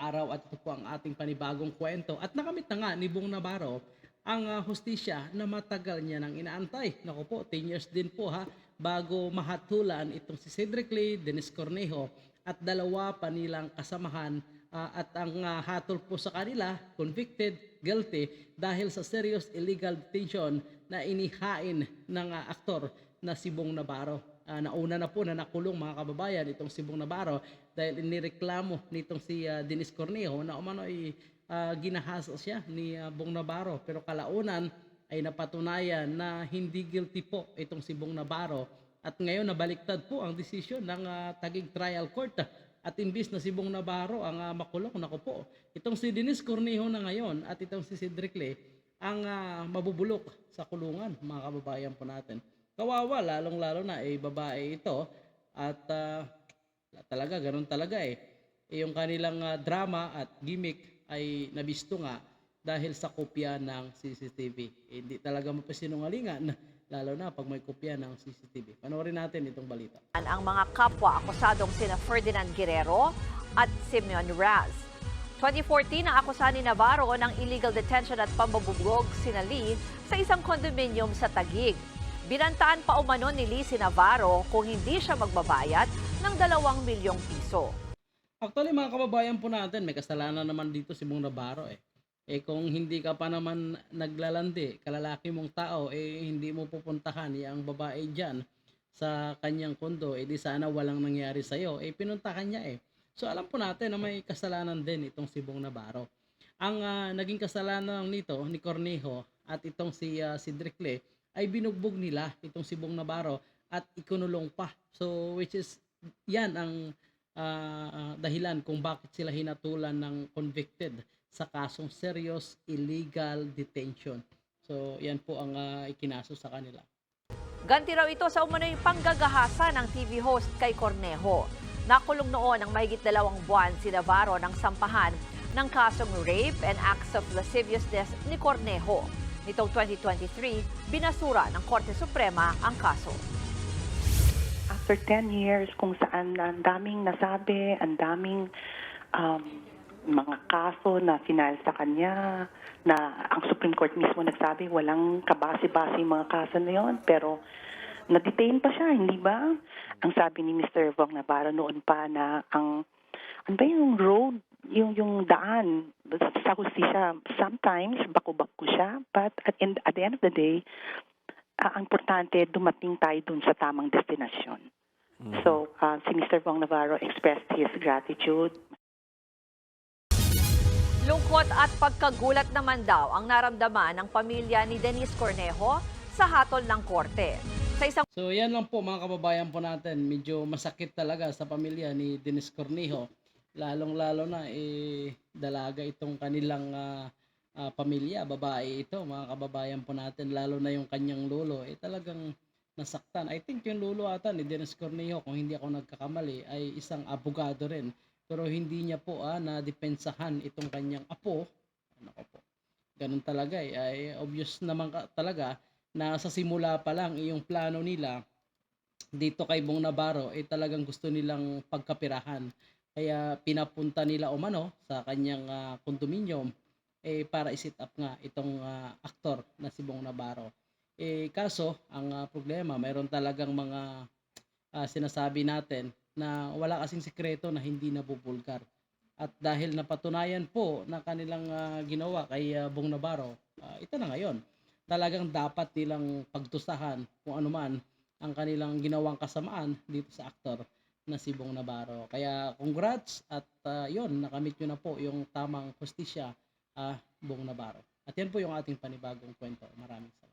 araw at ito po ang ating panibagong kwento. At nakamit na nga ni Bong Navarro ang hustisya na matagal niya nang inaantay. Naku po, 10 years din po ha, bago mahatulan itong si Cedric Lee, Dennis Cornejo at dalawa pa nilang kasamahan at ang hatol po sa kanila, convicted, guilty dahil sa serious illegal detention na inihain ng aktor na si Bong Navarro. Nauna na po na nakulong mga kababayan itong si Bong Navarro dahil inireklamo nitong si Dennis Cornejo na umano ay ginahasa siya ni Bong Navarro, pero kalaunan ay napatunayan na hindi guilty po itong si Bong Navarro at ngayon nabaliktad po ang desisyon ng Taguig Trial Court at imbis na si Bong Navarro ang makulong, naku po, itong si Dennis Cornejo na ngayon at itong si Cedric Lee ang mabubulok sa kulungan mga kababayan po natin. Kawawa, lalong-lalo na babae ito at talaga, ganun talaga yung kanilang drama at gimmick ay nabisto nga dahil sa kopya ng CCTV. Hindi talaga mapasinungalingan, lalo na pag may kopya ng CCTV. Panoorin natin itong balita. Ang mga kapwa akusadong sina Ferdinand Guerrero at Simeon Raz. 2014 ang akusahan ni Navarro ng illegal detention at pambubulog sina Lee sa isang condominium sa Taguig. Binantaan pa umano ni Lee si Navarro kung hindi siya magbabayad ng 2 milyong piso. Actually mga kababayan po natin, may kasalanan naman dito si Bong Navarro kung hindi ka pa naman naglalandi, kalalaki mong tao, hindi mo pupuntahan yung babae dyan sa kanyang kondo, di sana walang nangyari sa'yo, pinuntahan niya So alam po natin na may kasalanan din itong si Bong Navarro. Ang naging kasalanan nito ni Cornejo at itong si Cedric Lee ay binugbog nila itong si Bong Navarro at ikunulong pa. So which is yan ang dahilan kung bakit sila hinatulan ng convicted sa kasong serious illegal detention. So yan po ang ikinaso sa kanila. Ganti raw ito sa umano'y panggagahasa ng TV host kay Cornejo. Nakulong noon ang mahigit 2 buwan si Navarro ng sampahan ng kasong rape and acts of lasciviousness ni Cornejo. Nitong 2023, binasura ng Korte Suprema ang kaso. After 10 years kung saan ang daming nasabi, ang daming mga kaso na final sa kanya, na ang Supreme Court mismo nagsabi walang kabase-base mga kaso na yon, pero na-detain pa siya, hindi ba? Ang sabi ni Mr. Bong Navarro noon pa na ang ano ba yung road, yung daan sa hustisya, sometimes bako-bako siya, but at the end of the day, ang importante, dumating tayo dun sa tamang destinasyon. So, si Mr. Bong Navarro expressed his gratitude. Lungkot at pagkagulat naman daw ang naramdaman ng pamilya ni Dennis Cornejo sa hatol ng korte. So yan lang po mga kababayan po natin, medyo masakit talaga sa pamilya ni Dennis Cornejo. Lalong-lalo na dalaga itong kanilang pamilya, babae ito, mga kababayan po natin, lalo na yung kanyang lolo, talagang nasaktan. I think yung lolo ata ni Dennis Cornejo, kung hindi ako nagkakamali, ay isang abogado rin. Pero hindi niya po na-depensahan itong kanyang apo. Ano po, ganun talaga ay obvious naman talaga na sa simula pa lang yung plano nila dito kay Bong Navarro talagang gusto nilang pagkapirahan. Kaya pinapunta nila umano sa kanyang condominium para i-set up nga itong aktor na si Bong Navarro. Kaso, ang problema, mayroon talagang mga sinasabi natin na wala kasing sikreto na hindi nabubulgar. At dahil napatunayan po na kanilang ginawa kay Bong Navarro, ito na ngayon. Talagang dapat nilang pagdusahan kung ano man ang kanilang ginawang kasamaan dito sa aktor na si Bong Navarro. Kaya congrats at yon, nakamit nyo na po yung tamang hustisya, Bong Navarro. At yan po yung ating panibagong kwento. Maraming salamat.